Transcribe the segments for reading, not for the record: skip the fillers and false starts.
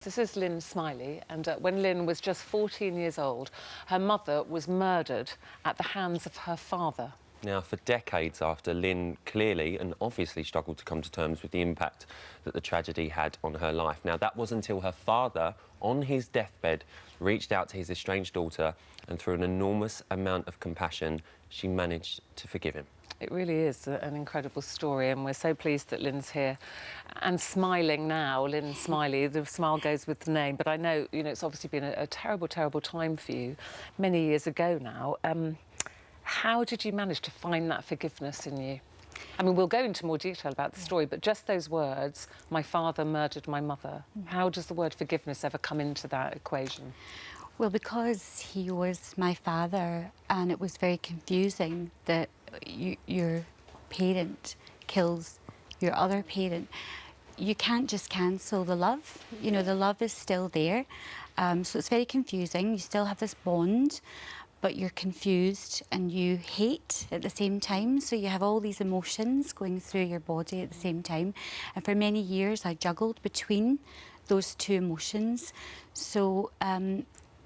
This is Lynn Smillie, and when Lynn was just 14 years old, her mother was murdered at the hands of her father. Now, for decades after, Lynn clearly and obviously struggled to come to terms with the impact that the tragedy had on her life. Now, that was until her father, on his deathbed, reached out to his estranged daughter, and through an enormous amount of compassion, she managed to forgive him. It really is an incredible story, and we're so pleased that Lynn's here and smiling now. Lynn Smillie, the smile goes with the name, but I know, it's obviously been a terrible, terrible time for you many years ago now. How did you manage to find that forgiveness in you? I mean, we'll go into more detail about the story, but just those words, my father murdered my mother. How does the word forgiveness ever come into that equation? Well, because he was my father, and it was very confusing that your parent kills your other parent. You can't just cancel the love. The love is still there. So it's very confusing. You still have this bond, but you're confused and you hate at the same time. So you have all these emotions going through your body at the same time. And for many years, I juggled between those two emotions. So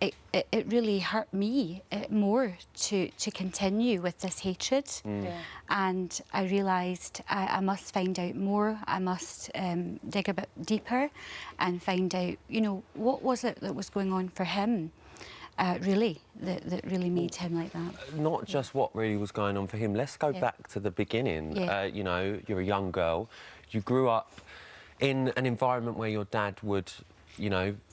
it really hurt me more to continue with this hatred. And I realised I must find out more. I must dig a bit deeper and find out, what was it that was going on for him, really, that really made him like that. Not just what really was going on for him. Let's go back to the beginning. You're a young girl. You grew up in an environment where your dad would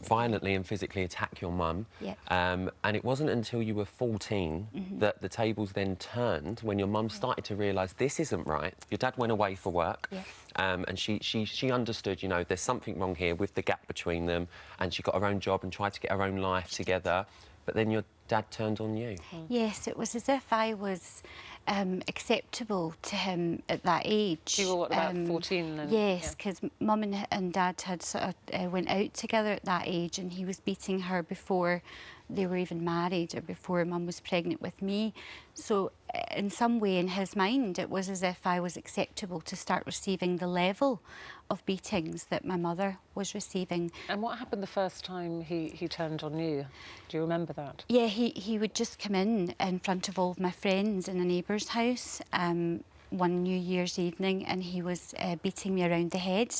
violently and physically attack your mum. And it wasn't until you were 14 that the tables then turned, when your mum started to realise this isn't right. Your dad went away for work, and she understood, there's something wrong here with the gap between them, and she got her own job and tried to get her own life together. But then your dad turned on you. Yes, it was as if I was acceptable to him at that age. You were, what, about 14 then? Yes, because Mum and Dad had sort of went out together at that age, and he was beating her before they were even married, or before Mum was pregnant with me. So in some way in his mind, it was as if I was acceptable to start receiving the level of beatings that my mother was receiving. And what happened the first time he turned on you? Do you remember that? Yeah, he would just come in front of all of my friends in a neighbour's house one New Year's evening, and he was beating me around the head.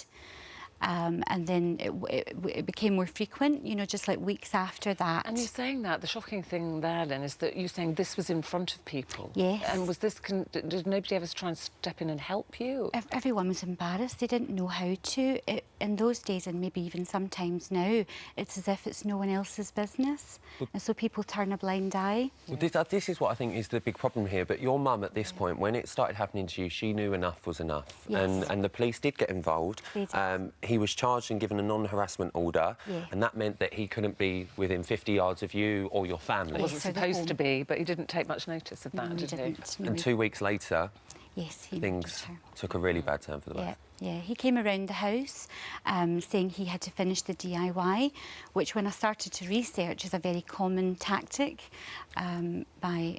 And then it became more frequent, just like weeks after that. And you're saying that, the shocking thing there, then, is that you're saying this was in front of people. Yes. And was this, did nobody ever try and step in and help you? Everyone was embarrassed. They didn't know how to. In those days, and maybe even sometimes now, it's as if it's no one else's business. And so people turn a blind eye. Well, this is what I think is the big problem here. But your mum, at this point, when it started happening to you, she knew enough was enough. Yes. And the police did get involved. They did. He was charged and given a non-harassment order, and that meant that he couldn't be within 50 yards of you or your family. He wasn't supposed to be, but he didn't take much notice of that, did he? No. And 2 weeks later, yes, things took a really bad turn for the worse. Yeah, he came around the house saying he had to finish the DIY, which, when I started to research, is a very common tactic by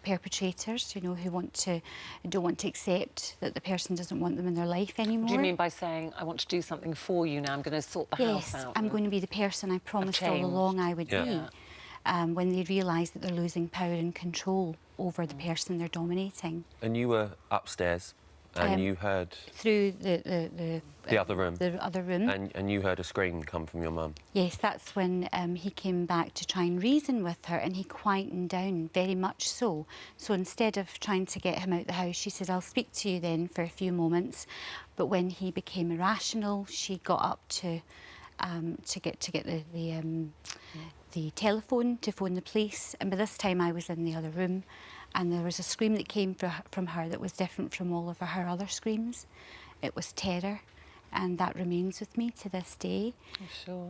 perpetrators, who don't want to accept that the person doesn't want them in their life anymore. Do you mean by saying, I want to do something for you now, I'm going to sort the house out? Yes, I'm going to be the person I promised all along I would be. When they realise that they're losing power and control over the person they're dominating. And you were upstairs, and you heard... Through the other room. The other room. And you heard a scream come from your mum. Yes, that's when he came back to try and reason with her, and he quietened down, very much so. So instead of trying to get him out the house, she said, I'll speak to you then for a few moments. But when he became irrational, she got up to get the telephone to phone the police. And by this time I was in the other room, and there was a scream that came from her that was different from all of her other screams. It was terror, and that remains with me to this day. I'm sure.